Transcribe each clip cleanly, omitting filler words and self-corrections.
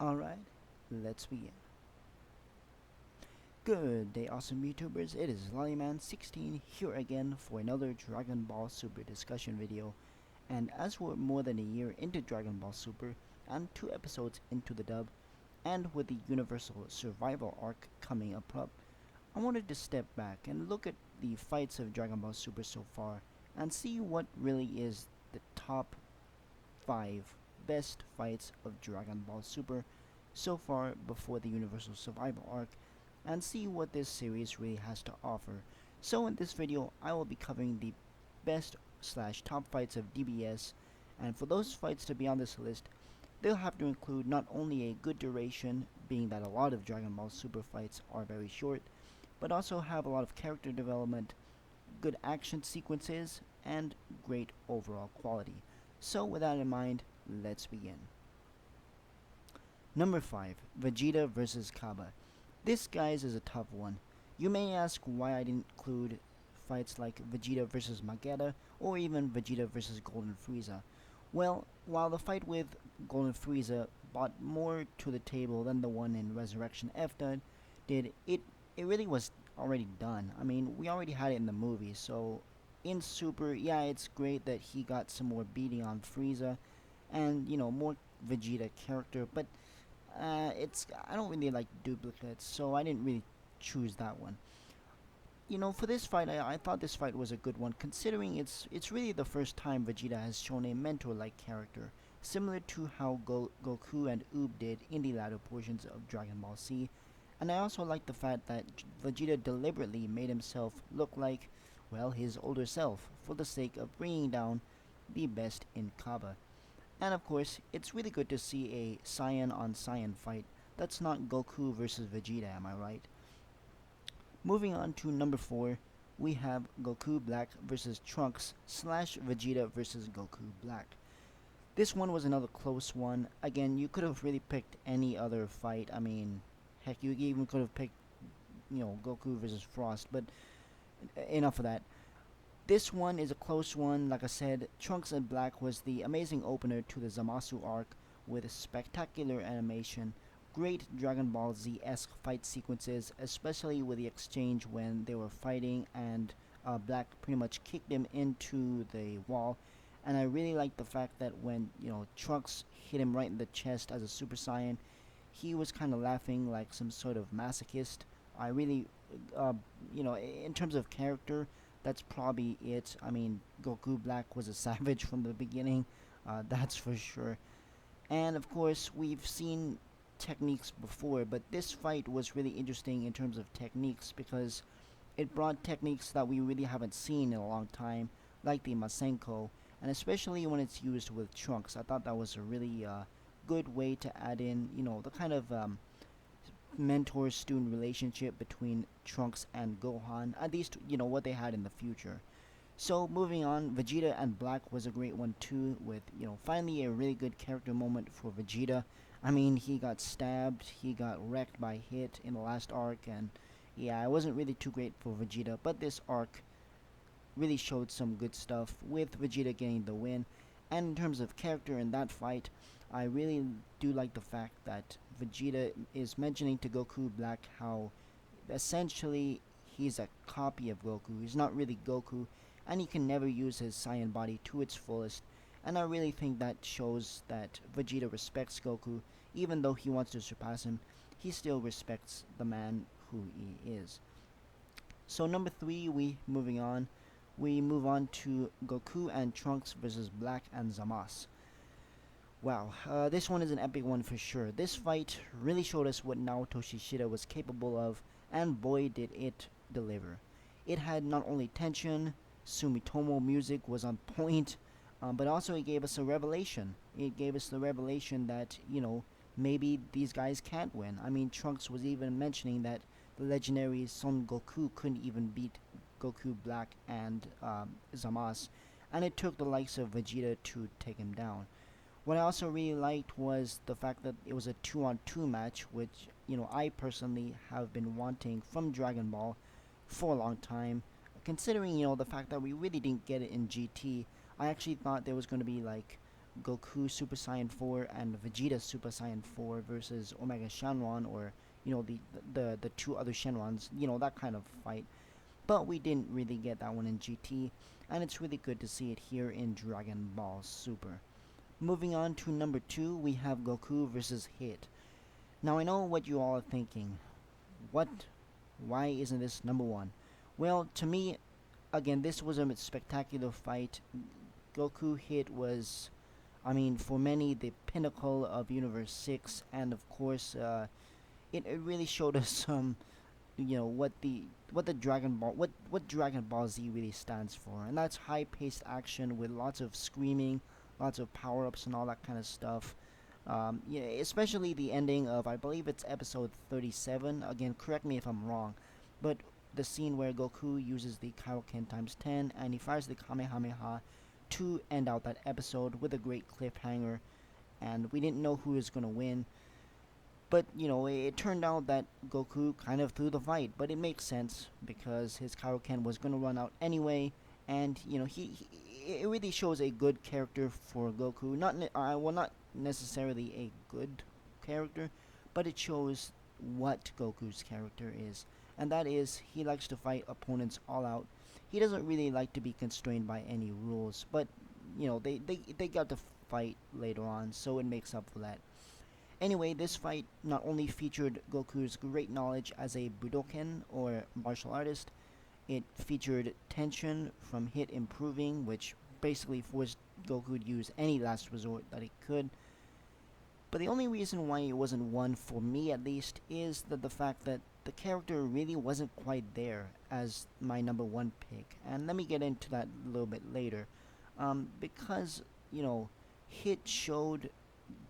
Alright, let's begin. Good day, awesome YouTubers. It is Lollyman16 here again for another Dragon Ball Super discussion video. And as we're more than a year into Dragon Ball Super and 2 episodes into the dub, and with the Universal Survival arc coming up, I wanted to step back and look at the fights of Dragon Ball Super so far and see what really is the top 5 best fights of Dragon Ball Super so far before the Universal Survival arc, and see what this series really has to offer. So in this video, I will be covering the best / top fights of DBS, and for those fights to be on this list, they'll have to include not only a good duration, being that a lot of Dragon Ball Super fights are very short, but also have a lot of character development, good action sequences, and great overall quality. So with that in mind, let's begin. Number 5, Vegeta vs. Kaba. This, guys, is a tough one. You may ask why I didn't include fights like Vegeta vs. Magetta or even Vegeta vs. Golden Frieza. Well, while the fight with Golden Frieza brought more to the table than the one in Resurrection F did, it really was already done. I mean, we already had it in the movie, so in Super, yeah, it's great that he got some more beating on Frieza and, you know, more Vegeta character, but I don't really like duplicates, so I didn't really choose that one. You know, for this fight, I thought this fight was a good one, considering it's really the first time Vegeta has shown a mentor-like character, similar to how Goku and Oob did in the latter portions of Dragon Ball Z. And I also like the fact that Vegeta deliberately made himself look like, well, his older self, for the sake of bringing down the best in Kaba. And of course, it's really good to see a Saiyan on Saiyan fight that's not Goku versus Vegeta, am I right? Moving on to number 4, we have Goku Black versus Trunks / Vegeta versus Goku Black. This one was another close one. Again, you could have really picked any other fight. I mean, heck, you even could have picked, you know, Goku versus Frost, but enough of that. This one is a close one. Like I said, Trunks and Black was the amazing opener to the Zamasu arc with spectacular animation, great Dragon Ball Z-esque fight sequences, especially with the exchange when they were fighting and Black pretty much kicked him into the wall. And I really like the fact that when, you know, Trunks hit him right in the chest as a Super Saiyan, he was kind of laughing like some sort of masochist. I really, you know, in terms of character, that's probably it. I mean, Goku Black was a savage from the beginning, that's for sure. And of course, we've seen techniques before, but this fight was really interesting in terms of techniques because it brought techniques that we really haven't seen in a long time, like the Masenko, and especially when it's used with Trunks. I thought that was a really good way to add in, you know, the kind of mentor-student relationship between Trunks and Gohan, at least, you know, what they had in the future. So moving on, Vegeta and Black was a great one too, with, you know, finally a really good character moment for Vegeta. I mean, he got stabbed, he got wrecked by Hit in the last arc, and yeah, it wasn't really too great for Vegeta, but this arc really showed some good stuff with Vegeta getting the win. And in terms of character in that fight, I really do like the fact that Vegeta is mentioning to Goku Black how essentially he's a copy of Goku. He's not really Goku, and he can never use his Saiyan body to its fullest. And I really think that shows that Vegeta respects Goku. Even though he wants to surpass him, he still respects the man who he is. So number 3, we move on to Goku and Trunks versus Black and Zamasu. Wow, this one is an epic one for sure. This fight really showed us what Naoto Shishida was capable of, and boy did it deliver. It had not only tension, Sumitomo music was on point, but also it gave us a revelation. It gave us the revelation that, you know, maybe these guys can't win. I mean, Trunks was even mentioning that the legendary Son Goku couldn't even beat Goku Black and Zamasu, and it took the likes of Vegeta to take him down. What I also really liked was the fact that it was a 2-on-2 match, which, you know, I personally have been wanting from Dragon Ball for a long time. Considering, you know, the fact that we really didn't get it in GT, I actually thought there was going to be like Goku Super Saiyan 4 and Vegeta Super Saiyan 4 versus Omega Shenron, or the two other Shenrons, that kind of fight. But we didn't really get that one in GT, and it's really good to see it here in Dragon Ball Super. Moving on to number 2, we have Goku versus Hit. Now I know what you all are thinking. Why isn't this number 1? Well, to me, again, this was a spectacular fight. Goku Hit was, for many, the pinnacle of Universe 6, and of course, it really showed us what Dragon Ball Z really stands for, and that's high-paced action with lots of screaming, lots of power-ups, and all that kind of stuff. Especially the ending of, I believe it's episode 37. Again, correct me if I'm wrong, but the scene where Goku uses the Kaioken times 10 and he fires the Kamehameha to end out that episode with a great cliffhanger, and we didn't know who was going to win. But, it turned out that Goku kind of threw the fight, but it makes sense because his Kaioken was going to run out anyway, and, it really shows a good character for Goku. Not necessarily a good character, but it shows what Goku's character is, and that is he likes to fight opponents all out. He doesn't really like to be constrained by any rules, but, they got to fight later on, so it makes up for that. Anyway, this fight not only featured Goku's great knowledge as a Budokan, or martial artist, it featured tension from Hit improving, which basically forced Goku to use any last resort that he could. But the only reason why it wasn't one, for me at least, is that the fact that the character really wasn't quite there as my number 1 pick. And let me get into that a little bit later. Because, Hit showed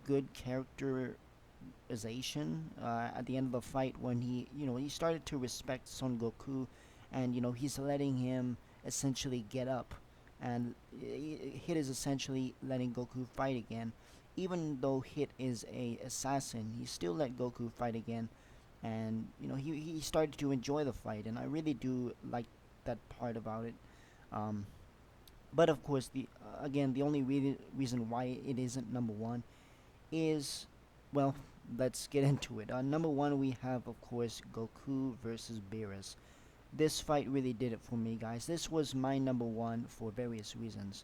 good characterization at the end of the fight when he started to respect Son Goku, and he's letting him essentially get up, and Hit is essentially letting Goku fight again. Even though Hit is a assassin, he still let Goku fight again, and he started to enjoy the fight, and I really do like that part about it. But of course, the only reason why it isn't number 1 is, well, let's get into it. Number 1, we have, of course, Goku versus Beerus. This fight really did it for me, guys. This was my number 1 for various reasons.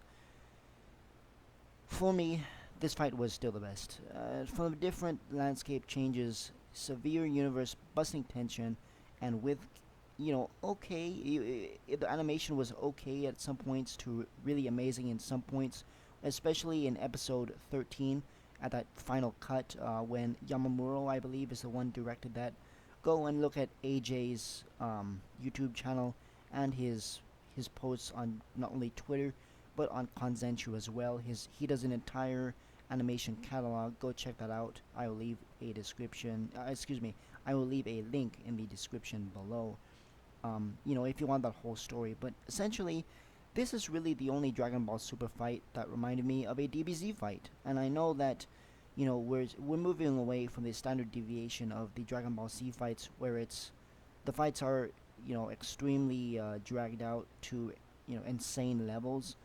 For me, this fight was still the best. From different landscape changes, severe universe busting tension, and with, the animation was okay at some points to really amazing in some points, especially in episode 13 at that final cut when Yamamuro, I believe, is the one directed that. Go and look at AJ's YouTube channel and his posts on not only Twitter but on Konzenshu as well. He does an entire animation catalog. Go check that out. I will leave a description. I will leave a link in the description below. If you want that whole story. But essentially, this is really the only Dragon Ball Super fight that reminded me of a DBZ fight, and I know that we're moving away from the standard deviation of the Dragon Ball Z fights, where the fights are extremely dragged out to insane levels.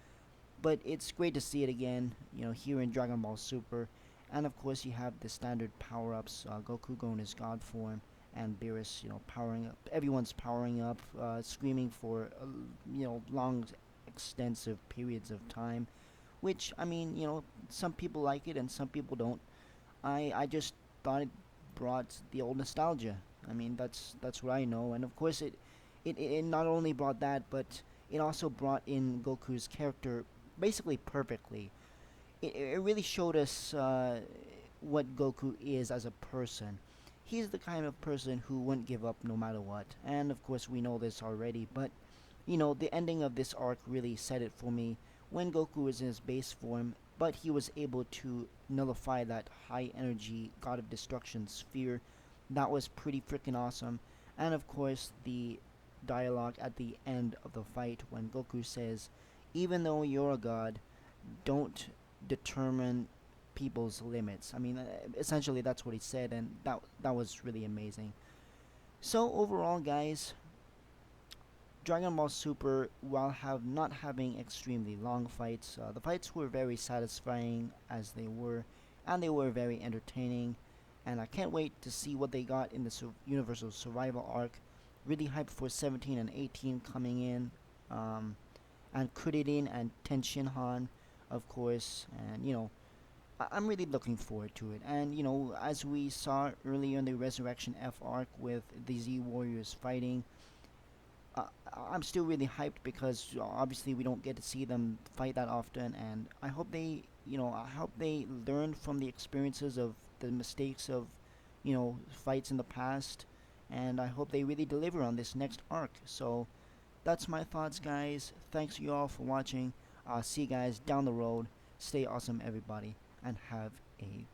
But it's great to see it again, here in Dragon Ball Super, and of course you have the standard power-ups, Goku going his God form, and Beerus, powering up. Everyone's powering up, screaming for long, extensive periods of time, which some people like it and some people don't. I just thought it brought the old nostalgia. That's what I know, and of course it not only brought that, but it also brought in Goku's character basically perfectly. It really showed us what Goku is as a person. He's the kind of person who wouldn't give up no matter what, and of course we know this already, but the ending of this arc really said it for me. When Goku was in his base form, but he was able to nullify that high energy God of Destruction sphere, that was pretty freaking awesome. And of course the dialogue at the end of the fight when Goku says, even though you're a god, don't determine people's limits. Essentially that's what he said, and that was really amazing. So overall, guys, Dragon Ball Super, while not having extremely long fights, the fights were very satisfying as they were, and they were very entertaining. And I can't wait to see what they got in the Universal Survival arc. Really hyped for 17 and 18 coming in, and Kuririn and Tenshinhan, of course, and I'm really looking forward to it. And as we saw earlier in the Resurrection F arc with the Z Warriors fighting, I'm still really hyped because obviously we don't get to see them fight that often, and I hope they learn from the experiences of the mistakes of fights in the past, and I hope they really deliver on this next arc. So that's my thoughts, guys. Thanks you all for watching. I'll see you guys down the road. Stay awesome, everybody, and have a